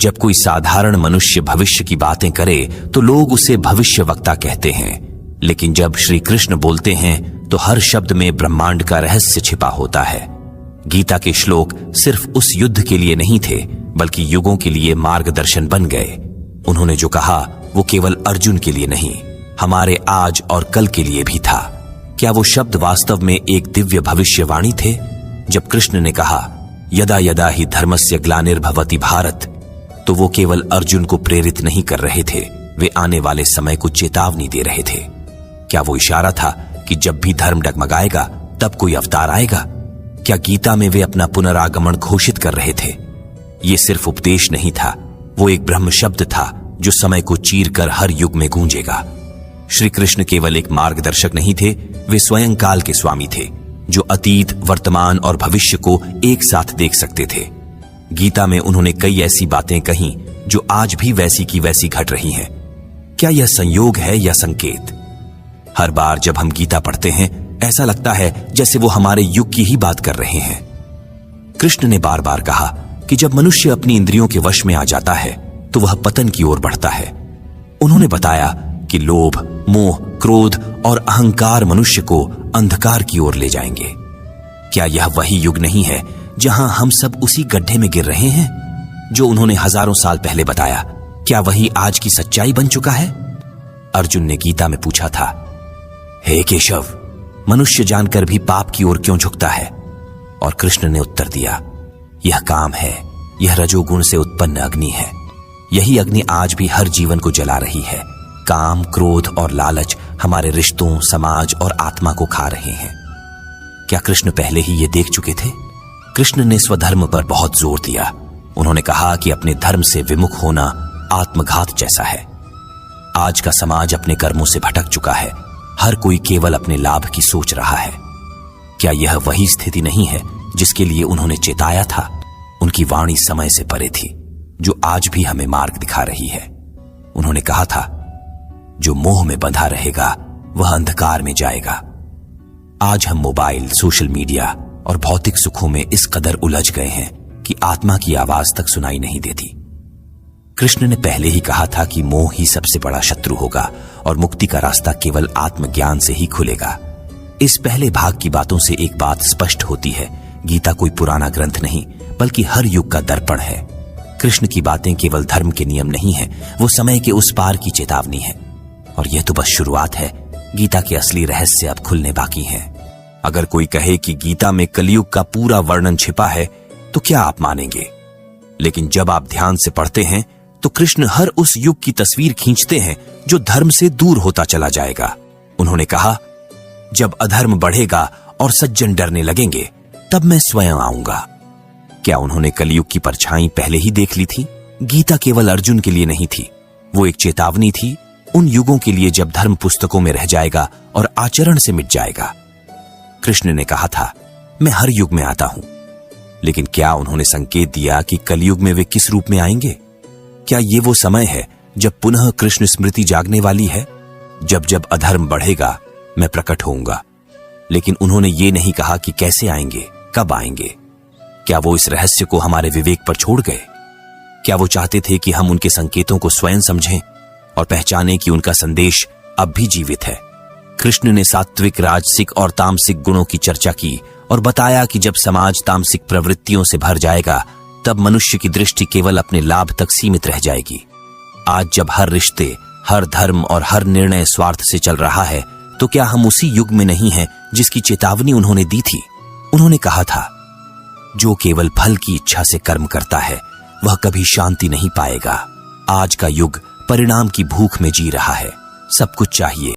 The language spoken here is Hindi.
जब कोई साधारण मनुष्य भविष्य की बातें करे तो लोग उसे भविष्यवक्ता कहते हैं, लेकिन जब श्री कृष्ण बोलते हैं तो हर शब्द में ब्रह्मांड का रहस्य छिपा होता है। गीता के श्लोक सिर्फ उस युद्ध के लिए नहीं थे, बल्कि युगों के लिए मार्गदर्शन बन गए। उन्होंने जो कहा वो केवल अर्जुन के लिए नहीं, हमारे आज और कल के लिए भी था। क्या वो शब्द वास्तव में एक दिव्य भविष्यवाणी थे? जब कृष्ण ने कहा यदा यदा ही धर्मस्य ग्लानिर्भवति भारत, तो वो केवल अर्जुन को प्रेरित नहीं कर रहे थे, वे आने वाले समय को चेतावनी दे रहे थे। क्या वो इशारा था कि जब भी धर्म डगमगाएगा तब कोई अवतार आएगा? क्या गीता में वे अपना पुनरागमन घोषित कर रहे थे? ये सिर्फ उपदेश नहीं था, वो एक ब्रह्म शब्द था जो समय को चीर कर हर युग में गूंजेगा। श्री कृष्ण केवल एक मार्गदर्शक नहीं थे, वे स्वयं काल के स्वामी थे, जो अतीत, वर्तमान और भविष्य को एक साथ देख सकते थे। गीता में उन्होंने कई ऐसी बातें कही जो आज भी वैसी की वैसी घट रही हैं। क्या यह संयोग है या संकेत? हर बार जब हम गीता पढ़ते हैं ऐसा लगता है जैसे वो हमारे युग की ही बात कर रहे हैं। कृष्ण ने बार बार कहा कि जब मनुष्य अपनी इंद्रियों के वश में आ जाता है तो वह पतन की ओर बढ़ता है। उन्होंने बताया कि लोभ, मोह, क्रोध और अहंकार मनुष्य को अंधकार की ओर ले जाएंगे। क्या यह वही युग नहीं है जहां हम सब उसी गड्ढे में गिर रहे हैं जो उन्होंने हजारों साल पहले बताया? क्या वही आज की सच्चाई बन चुका है? अर्जुन ने गीता में पूछा था, हे केशव, मनुष्य जानकर भी पाप की ओर क्यों झुकता है? और कृष्ण ने उत्तर दिया, यह काम है, यह रजोगुण से उत्पन्न अग्नि है। यही अग्नि आज भी हर जीवन को जला रही है। काम, क्रोध और लालच हमारे रिश्तों, समाज और आत्मा को खा रहे हैं। क्या कृष्ण पहले ही ये देख चुके थे? कृष्ण ने स्वधर्म पर बहुत जोर दिया। उन्होंने कहा कि अपने धर्म से विमुख होना आत्मघात जैसा है। आज का समाज अपने कर्मों से भटक चुका है। हर कोई केवल अपने लाभ की सोच रहा है। क्या यह वही स्थिति नहीं है जिसके लिए उन्होंने चेताया था? उनकी वाणी समय से परे थी, जो आज भी हमें मार्ग दिखा रही है। उन्होंने कहा था, जो मोह में बंधा रहेगा वह अंधकार में जाएगा। आज हम मोबाइल, सोशल मीडिया और भौतिक सुखों में इस कदर उलझ गए हैं कि आत्मा की आवाज तक सुनाई नहीं देती। कृष्ण ने पहले ही कहा था कि मोह ही सबसे बड़ा शत्रु होगा और मुक्ति का रास्ता केवल आत्मज्ञान से ही खुलेगा। इस पहले भाग की बातों से एक बात स्पष्ट होती है, गीता कोई पुराना ग्रंथ नहीं बल्कि हर युग का दर्पण है। कृष्ण की बातें केवल धर्म के नियम नहीं है, वो समय के उस पार की चेतावनी है। और यह तो बस शुरुआत है, गीता के असली रहस्य अब खुलने बाकी हैं। अगर कोई कहे कि गीता में कलयुग का पूरा वर्णन छिपा है तो क्या आप मानेंगे? लेकिन जब आप ध्यान से पढ़ते हैं तो कृष्ण हर उस युग की तस्वीर खींचते हैं जो धर्म से दूर होता चला जाएगा। उन्होंने कहा, जब अधर्म बढ़ेगा और सज्जन डरने लगेंगे तब मैं स्वयं आऊंगा। क्या उन्होंने कलयुग की परछाई पहले ही देख ली थी? गीता केवल अर्जुन के लिए नहीं थी, वो एक चेतावनी थी उन युगों के लिए जब धर्म पुस्तकों में रह जाएगा और आचरण से मिट जाएगा। कृष्ण ने कहा था, मैं हर युग में आता हूं। लेकिन क्या उन्होंने संकेत दिया कि कलयुग में वे किस रूप में आएंगे? क्या ये वो समय है जब पुनः कृष्ण स्मृति जागने वाली है? जब जब अधर्म बढ़ेगा मैं प्रकट होऊंगा। लेकिन उन्होंने ये नहीं कहा कि कैसे आएंगे, कब आएंगे। क्या वो इस रहस्य को हमारे विवेक पर छोड़ गए? क्या वो चाहते थे कि हम उनके संकेतों को स्वयं समझें और पहचानें कि उनका संदेश अब भी जीवित है? कृष्ण ने सात्विक, राजसिक और तामसिक गुणों की चर्चा की और बताया कि जब समाज तामसिक प्रवृत्तियों से भर जाएगा तब मनुष्य की दृष्टि केवल अपने लाभ तक सीमित रह जाएगी। आज जब हर रिश्ते, हर धर्म और हर निर्णय स्वार्थ से चल रहा है, तो क्या हम उसी युग में नहीं हैं जिसकी चेतावनी उन्होंने दी थी? उन्होंने कहा था, जो केवल फल की इच्छा से कर्म करता है वह कभी शांति नहीं पाएगा। आज का युग परिणाम की भूख में जी रहा है। सब कुछ चाहिए,